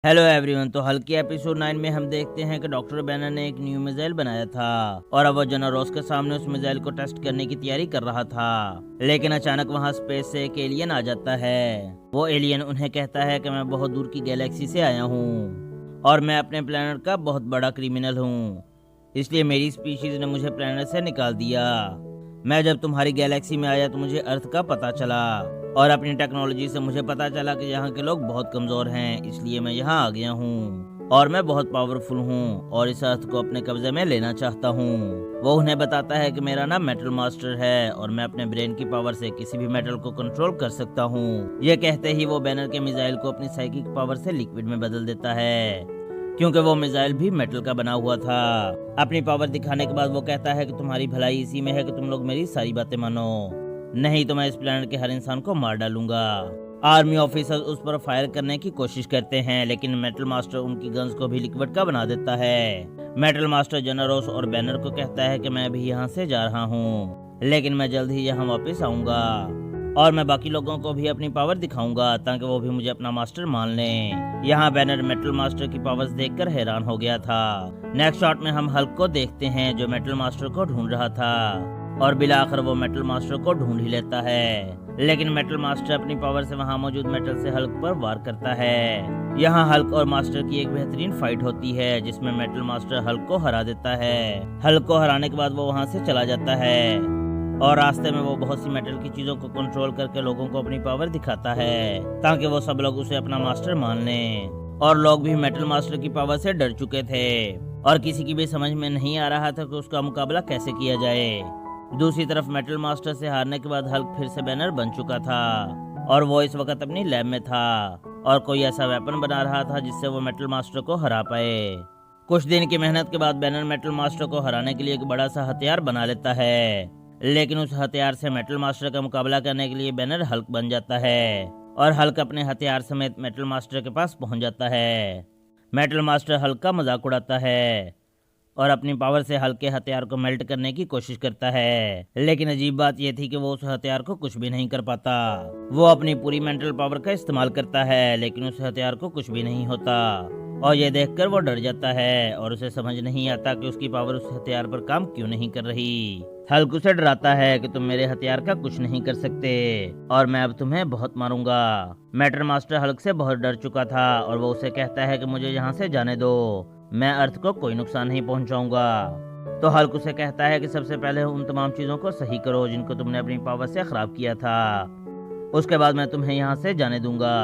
Hello everyone. तो Hulk के episode 9 में हम देखते हैं कि डॉक्टर बैनर ने एक न्यू मिसाइल बनाया था और अब वो जनरल रोस के सामने उस मिसाइल को टेस्ट करने की तैयारी कर रहा था। लेकिन अचानक वहां स्पेस से एक एलियन आ जाता है। वो एलियन उन्हें कहता है कि मैं बहुत दूर की गैलेक्सी से आया हूँ और मैं अपने प्लेनेट का बहुत बड़ा क्रिमिनल हूँ, इसलिए मेरी स्पीशीज ने मुझे प्लेनेट से निकाल दिया। मैं जब तुम्हारी गैलेक्सी में आया तो मुझे अर्थ का पता चला और अपनी टेक्नोलॉजी से मुझे पता चला कि यहाँ के लोग बहुत कमजोर हैं, इसलिए मैं यहाँ आ गया हूँ और मैं बहुत पावरफुल हूँ और इस अर्थ को अपने कब्जे में लेना चाहता हूँ। वो उन्हें बताता है कि मेरा नाम मेटल मास्टर है और मैं अपने ब्रेन की पावर से किसी भी मेटल को कंट्रोल कर सकता हूँ। ये कहते ही वो बैनर के मिसाइल को अपनी साइकिक पावर से लिक्विड में बदल देता है, क्योंकि वो मिसाइल भी मेटल का बना हुआ था। अपनी पावर दिखाने के बाद वो कहता है कि तुम्हारी भलाई इसी में है कि तुम लोग मेरी सारी बातें मानो, नहीं तो मैं इस प्लेनेट के हर इंसान को मार डालूंगा। आर्मी ऑफिसर्स उस पर फायर करने की कोशिश करते हैं, लेकिन मेटल मास्टर उनकी गन्स को भी लिक्विड का बना देता है। मेटल मास्टर जनरल रोस और बैनर को कहता है कि मैं अभी यहाँ से जा रहा हूँ, लेकिन मैं जल्द ही यहाँ वापस आऊंगा और मैं बाकी लोगों को भी अपनी पावर दिखाऊंगा ताकि वो भी मुझे अपना मास्टर मान लें। यहाँ बैनर मेटल मास्टर की पावर्स देखकर हैरान हो गया था। नेक्स्ट शॉट में हम हल्क को देखते हैं जो मेटल मास्टर को ढूंढ रहा था और बिला आखिर वो मेटल मास्टर को ढूंढ ही लेता है। लेकिन मेटल मास्टर अपनी पावर से वहां मौजूद मेटल से हल्क पर वार करता है। यहाँ हल्क और मास्टर की एक बेहतरीन फाइट होती है जिसमें मेटल मास्टर हल्क को हरा देता है। हल्क को हराने के बाद वो वहां से चला जाता है और रास्ते में वो बहुत सी मेटल की चीजों को कंट्रोल करके लोगों को अपनी पावर दिखाता है ताकि वो सब लोग उसे अपना मास्टर मान लें। और लोग भी मेटल मास्टर की पावर से डर चुके थे और किसी की भी समझ में नहीं आ रहा था कि उसका मुकाबला कैसे किया जाए। दूसरी तरफ मेटल मास्टर से हारने के बाद हल्क फिर से बैनर बन चुका था और वो इस वक्त अपनी लैब में था और कोई ऐसा वेपन बना रहा था जिससे वो मेटल मास्टर को हरा पाए। कुछ दिन की मेहनत के बाद बैनर मेटल मास्टर को हराने के लिए एक बड़ा सा हथियार बना लेता है, लेकिन उस हथियार से मेटल मास्टर का मुकाबला करने के लिए बैनर हल्क बन जाता है और हल्क अपने हथियार समेत मेटल मास्टर के पास पहुंच जाता है। मेटल मास्टर हल्क का मजाक उड़ाता है और अपनी पावर से हल्क के हथियार को मेल्ट करने की कोशिश करता है, लेकिन अजीब बात यह थी कि वो उस हथियार को कुछ भी नहीं कर पाता। वो अपनी पूरी मेंटल पावर का इस्तेमाल करता है लेकिन उस हथियार को कुछ भी नहीं होता और ये देखकर वो डर जाता है और उसे समझ नहीं आता कि उसकी पावर उस हथियार पर काम क्यों नहीं कर रही। हल्क उसे डराता है कि तुम मेरे हथियार का कुछ नहीं कर सकते और मैं अब तुम्हें बहुत मारूंगा। मेटल मास्टर हल्क से बहुत डर चुका था और वो उसे कहता है कि मुझे यहाँ से जाने दो, मैं अर्थ को कोई नुकसान नहीं पहुंचाऊंगा। तो हल्क उसे कहता है कि सबसे पहले उन तमाम चीजों को सही करो जिनको तुमने अपनी पावर से खराब किया था, उसके बाद मैं तुम्हें यहाँ से जाने दूंगा।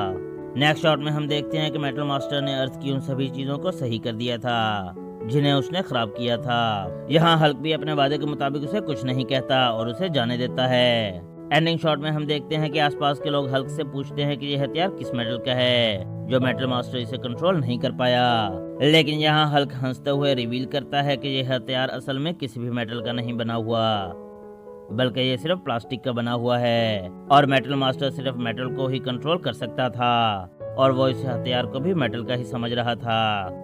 नेक्स्ट शॉट में हम देखते हैं कि मेटल मास्टर ने अर्थ की उन सभी चीजों को सही कर दिया था जिन्हें उसने खराब किया था। यहाँ हल्क भी अपने वादे के मुताबिक उसे कुछ नहीं कहता और उसे जाने देता है। एंडिंग शॉट में हम देखते हैं कि आसपास के लोग हल्क से पूछते हैं कि ये हथियार किस मेटल का है जो मेटल मास्टर इसे कंट्रोल नहीं कर पाया। लेकिन यहाँ हल्क हंसते हुए रिवील करता है कि यह हथियार असल में किसी भी मेटल का नहीं बना हुआ बल्कि ये सिर्फ प्लास्टिक का बना हुआ है और मेटल मास्टर सिर्फ मेटल को ही कंट्रोल कर सकता था और वो इस हथियार को भी मेटल का ही समझ रहा था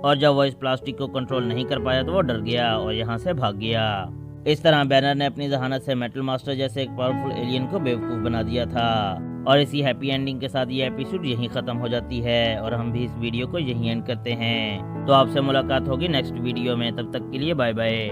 और जब वो इस प्लास्टिक को कंट्रोल नहीं कर पाया तो वो डर गया और यहाँ से भाग गया। इस तरह बैनर ने अपनी जहानत से मेटल मास्टर जैसे एक पावरफुल एलियन को बेवकूफ बना दिया था और इसी हैप्पी एंडिंग के साथ ये एपिसोड यहीं खत्म हो जाती है और हम भी इस वीडियो को यहीं एंड करते हैं। तो आपसे मुलाकात होगी नेक्स्ट वीडियो में, तब तक के लिए बाय बाय।